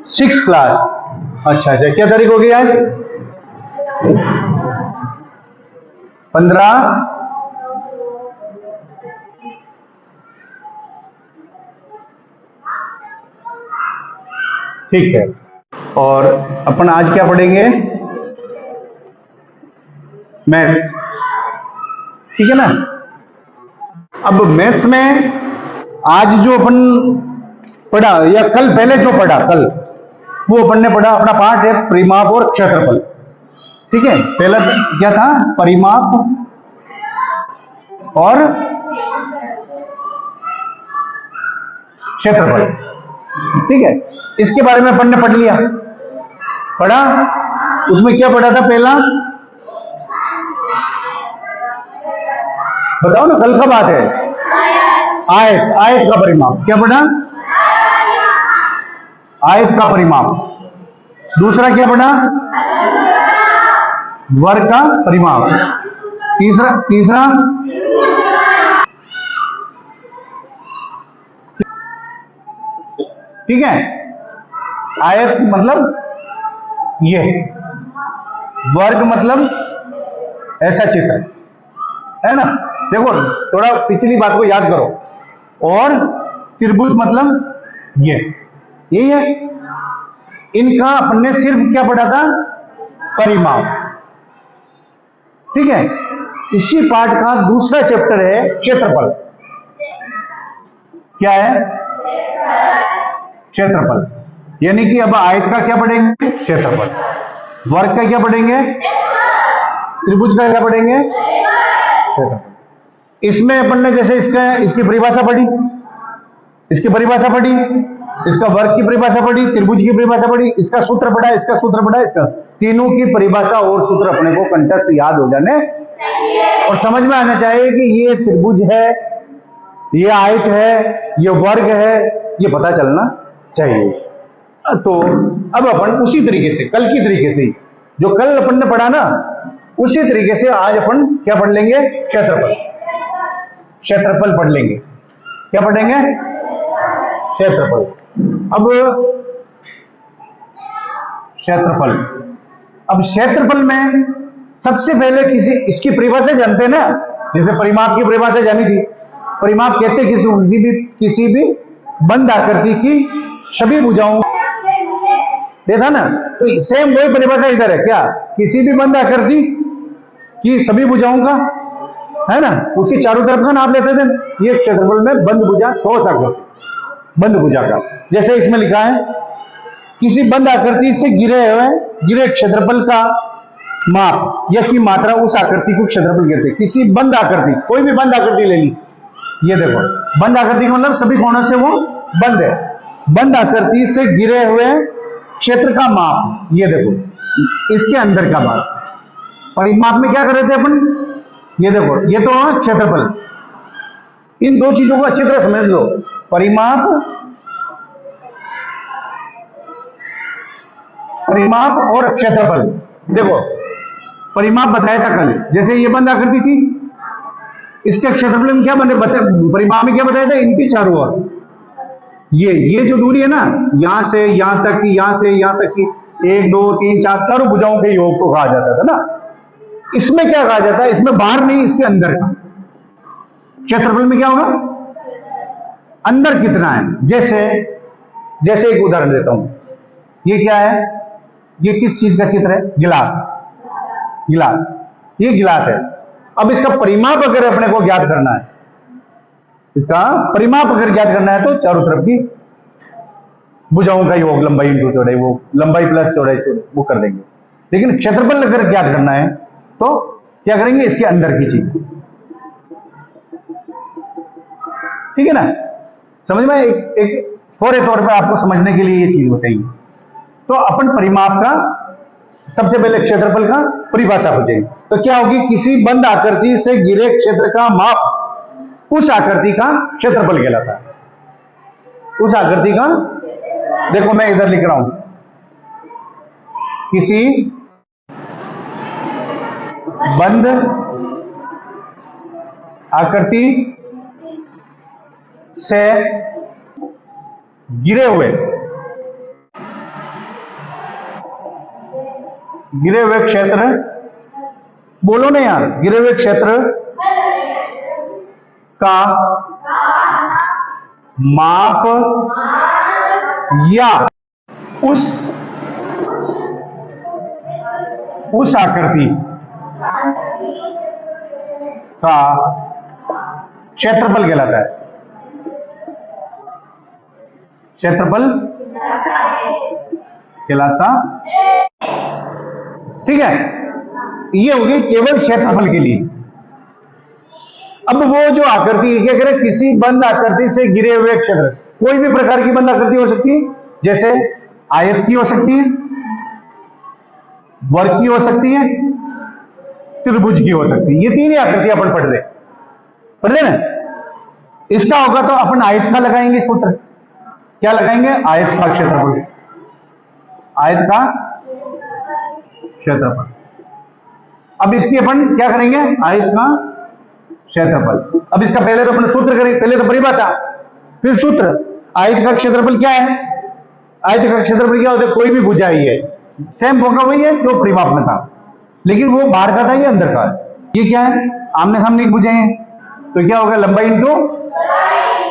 6 class. अच्छा अच्छा, क्या तारीख होगी आज? 15। ठीक है। और अपन आज क्या पढ़ेंगे? मैथ्स। ठीक है ना। अब मैथ्स में आज जो अपन पढ़ा, या कल पहले जो पढ़ा, कल वो अपन ने पढ़ा, अपना पाठ है परिमाप और क्षेत्रफल। ठीक है, पहला क्या था? परिमाप और क्षेत्रफल। ठीक है, इसके बारे में अपन ने पढ़ लिया, पढ़ा। उसमें क्या पढ़ा था पहला? बताओ ना, कल का बात है। आयत, आयत का परिमाप। क्या पढ़ा? आयत का परिमाप। दूसरा क्या पढ़ा? वर्ग का परिमाप। तीसरा तीसरा ठीक है, आयत मतलब ये, वर्ग मतलब ऐसा चित्र है ना। देखो, थोड़ा पिछली बात को याद करो। और त्रिभुज मतलब ये, यही है। इनका अपन ने सिर्फ क्या पढ़ा था? परिमाप। ठीक है, इसी पाठ का दूसरा चैप्टर है क्षेत्रफल। क्या है? क्षेत्रफल। यानी कि अब आयत का क्या पढ़ेंगे? क्षेत्रफल। वर्ग का क्या पढ़ेंगे? त्रिभुज का क्या पढ़ेंगे? क्षेत्रफल। इसमें अपन ने जैसे इसकी परिभाषा पढ़ी, इसकी परिभाषा पढ़ी, इसका वर्ग की परिभाषा पढ़ी, त्रिभुज की परिभाषा पढ़ी, इसका सूत्र पढ़ा, इसका सूत्र पढ़ा, इसका, तीनों की परिभाषा और सूत्र अपने को कंठस्थ याद हो जाने और समझ में आना चाहिए कि ये त्रिभुज है, ये आयत है, ये वर्ग है, ये पता चलना चाहिए। तो अब अपन उसी तरीके से, कल की तरीके से, जो कल अपन ने पढ़ा ना, उसी तरीके से आज अपन क्या पढ़ लेंगे? क्षेत्रफल। क्षेत्रफल पढ़ लेंगे। क्या पढ़ेंगे? क्षेत्रफल। अब क्षेत्रफल, अब क्षेत्रफल में सबसे पहले इसकी परिभाषा जानते हैं ना। जैसे परिमाप की परिभाषा जानी थी। परिमाप कहते किसी भी बंद आकृति की सभी भुजाओं, देखा ना। तो सेम वही परिभाषा इधर है। क्या? किसी भी बंद आकृति की सभी भुजाओं का, है ना, उसकी चारों तरफ का नाप लेते थे। ये क्षेत्रफल में बंद भुजा, ठोस आकृति, बंद भुजा का। जैसे इसमें लिखा है, किसी बंद आकृति से गिरे क्षेत्रफल का माप या की मात्रा उस आकृति को क्षेत्रफल कहते हैं। किसी बंद आकृति, कोई भी बंद आकृति ले ली, ये देखो, बंद आकृति का मतलब सभी कोणों से वो बंद है। बंद आकृति से गिरे हुए क्षेत्र का माप, ये देखो, इसके अंदर का माप। परिमाप में क्या कर रहे थे अपन? ये देखो, ये तो क्षेत्रफल। इन दो चीजों को अच्छी तरह समझ लो। परिमाप और क्षेत्रफल। देखो, परिमाप बताया था कल, जैसे ये बंद आकृति थी, इसके क्षेत्रफल में क्या बने, परिमाप में क्या बताया था? इनकी चारों ओर ये जो दूरी है ना, यहां से यहां तक की, यहां से यहां तक की, 1 2 3 4 चारों भुजाओं के योग को कहा जाता था ना। इसमें क्या कहा जाता है? इसमें बाहर नहीं, इसके अंदर का। क्षेत्रफल में क्या होगा? अंदर कितना है। जैसे एक उदाहरण देता हूं। ये क्या है? ये किस चीज का चित्र है? गिलास। गिलास, ये गिलास है। अब इसका परिमाप अगर अपने को ज्ञात करना है, इसका परिमाप अगर ज्ञात करना है, तो चारों तरफ की भुजाओं का योग, लंबाई इंटू चौड़ाई, वो लंबाई प्लस चौड़ाई वो कर देंगे। लेकिन क्षेत्रफल अगर ज्ञात करना है तो क्या करेंगे? इसके अंदर की चीज। ठीक है ना। समझ में? एक फौरे तौर पर आपको समझने के लिए ये चीज बताइए। तो अपन परिमाप का सबसे पहले क्षेत्रफल का परिभाषा हो जाएगी। तो क्या होगी? किसी बंद आकृति से घिरे क्षेत्र का माप उस आकृति का क्षेत्रफल कहलाता है। उस आकृति का, देखो मैं इधर लिख रहा हूं, किसी बंद आकृति से गिरे हुए गिरे हुए क्षेत्र, बोलो ना यार, गिरे हुए क्षेत्र का माप या उस आकृति का क्षेत्रफल कहलाता है। क्षेत्रफल कहलाता, ठीक है। ये होगी केवल क्षेत्रफल के लिए। अब वो जो आकृति क्या करें, किसी बंद आकृति से गिरे हुए क्षेत्र, कोई भी प्रकार की बंद आकृति हो सकती है, जैसे आयत की हो सकती है, वर्ग की हो सकती है, त्रिभुज की हो सकती है। ये तीन ही आकृतियां अपन पढ़ रहे ना। इसका होगा तो अपन आयत का लगाएंगे सूत्र। क्या लगाएंगे? आयत का क्षेत्रफल। आयत का क्षेत्रफल। अब इसकी अपन क्या करेंगे? आयत का क्षेत्रफल। अब इसका पहले तो अपन सूत्र करेंगे, पहले तो परिभाषा फिर सूत्र। आयत का क्षेत्रफल क्या है? आयत का क्षेत्रफल क्या होता है? कोई भी भुजा ही है, सेम होगा वही है जो परिमाप में था, लेकिन वो बाहर का था, ये अंदर का है। ये क्या है? आमने सामने की भुजाएं हैं, तो क्या होगा? लंबाई इंटू,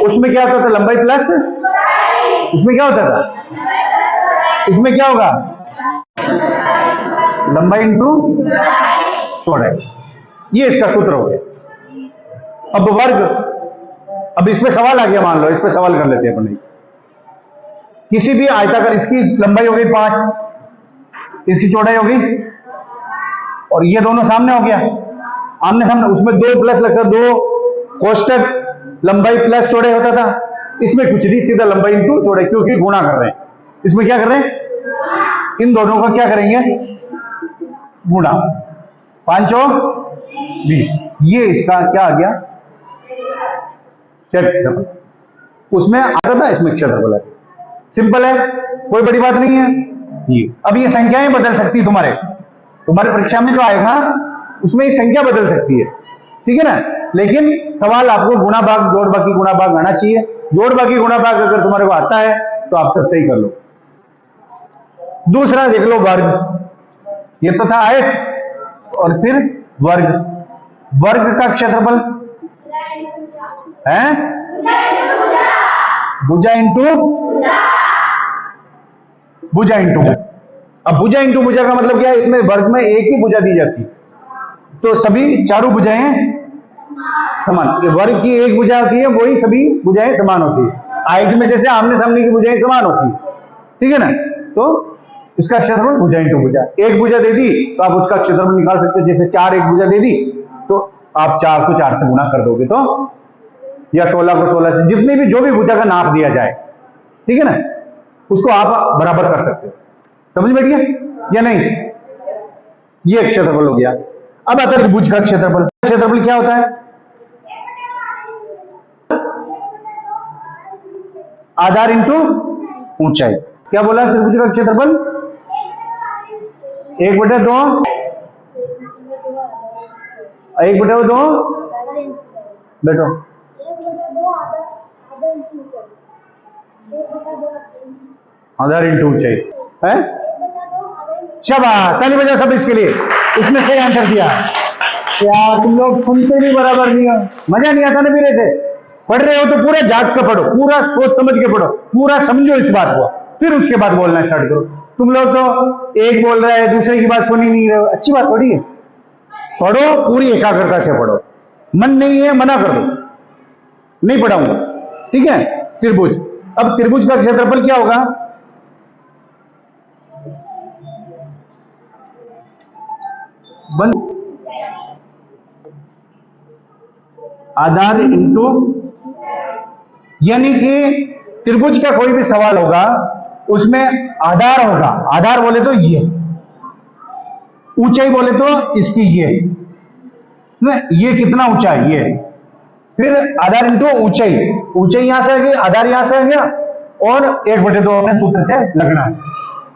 उसमें क्या होता था? लंबाई प्लस, उसमें क्या होता था? इसमें क्या होगा? लंबाई इंटू चौड़ाई। ये इसका सूत्र हो गया। अब वर्ग, अब इसमें सवाल आ गया, मान लो इस पे सवाल कर लेते हैं अपन। किसी भी आयताकार, इसकी लंबाई हो गई 5, इसकी चौड़ाई हो गई, और ये दोनों सामने हो गया, आमने सामने। उसमें 2 प्लस लगता, 2 कोष्टक लंबाई प्लस चौड़ाई होता था। इसमें कुछ नहीं, सीधा लंबाई इंटू चौड़ाई, क्योंकि गुणा कर रहे हैं। इसमें क्या कर रहे हैं? इन दोनों का क्या करेंगे? गुणा। 5 और 20। ये इसका क्या आ गया? क्षेत्रफल। उसमें आता था, इसमें क्षेत्रफल है। सिंपल है, कोई बड़ी बात नहीं है ये। अब ये संख्याएं बदल सकती है, तुम्हारे परीक्षा में जो आएगा उसमें ये संख्या बदल सकती है, ठीक है ना। लेकिन सवाल आपको गुणा भाग, जोड़ बाकी गुणा भाग आना चाहिए। जोड़ बाकी गुणा भाग अगर तुम्हारे को आता है तो आप सब सही कर लो। दूसरा देख लो, वर्ग। ये तो था आयत, और फिर वर्ग। वर्ग का क्षेत्रफल है भुजा इंटू भुजा इंटू। अब भुजा इंटू भुजा का मतलब क्या है? इसमें वर्ग में एक ही भुजा दी जाती है, तो सभी चारों भुजाएं समान। वर्ग की एक भुजा होती है, वही सभी भुजाएं समान होती है। आयत में जैसे आमने सामने की भुजाएं समान होती है, ठीक है ना। तो इसका क्षेत्रफल भुजा इंटू भुजा। एक भुजा दे दी तो आप उसका क्षेत्रफल निकाल सकते हो। जैसे 4 एक भुजा दे दी तो आप 4 को 4 से गुणा कर दोगे, तो या 16 को 16 से, जितनी भी जो भी भुजा का नाप दिया जाए, ठीक है ना, उसको आप बराबर कर सकते हो। समझ में गया या नहीं? ये क्षेत्रफल हो गया। अब आता है भुज का क्षेत्रफल। क्षेत्रफल क्या होता है? आधार इंटू ऊंचाई। क्या बोला? त्रिभुज का क्षेत्रफल 1/2, 1/2 बैठो, आधार इंटू ऊंचाई है। शाबाश, ताली बजाओ सब इसके लिए। इसमें सही आंसर दिया। यार तुम लोग सुनते नहीं, बराबर नहीं हो, मजा नहीं आता ना मेरे से। पढ़ रहे हो तो पूरा जाग कर पढ़ो, पूरा सोच समझ के पढ़ो, पूरा समझो इस बात को, फिर उसके बाद बोलना स्टार्ट करो। तुम लोग तो एक बोल रहे हैं, दूसरे की बात सुन ही नहीं रहे हो। अच्छी बात थोड़ी है, पढ़ो, पूरी एकाग्रता से पढ़ो। मन नहीं है, मना कर दो, नहीं पढ़ाऊंगा, ठीक है। त्रिभुज। अब त्रिभुज का क्षेत्रफल क्या होगा? आधार इंटू, यानी कि त्रिभुज का कोई भी सवाल होगा उसमें आधार होगा। आधार बोले तो ये, ऊंचाई बोले तो इसकी ये कितना ऊंचा है ये, फिर आधार इंटू ऊंचाई। ऊंचाई यहां से आ गई, आधार यहां से आ गया, और 1/2 अपने सूत्र से लगना है,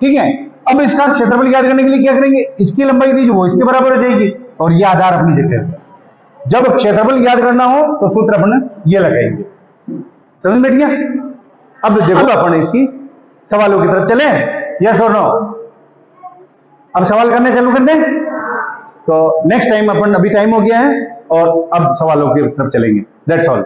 ठीक है। अब इसका क्षेत्रफल याद करने के लिए क्या करेंगे? इसकी लंबाई दी वो इसके बराबर हो जाएगी, और ये आधार अपनी जगह। जब क्षेत्रफल याद करना हो तो सूत्र अपन ये लगाएंगे। समझ में गया? अब देखो अपन इसकी सवालों की तरफ चले, यस और नो? अब सवाल करने चालू कर दें? तो नेक्स्ट टाइम अपन, अभी टाइम हो गया है और अब सवालों की तरफ चलेंगे। That's all.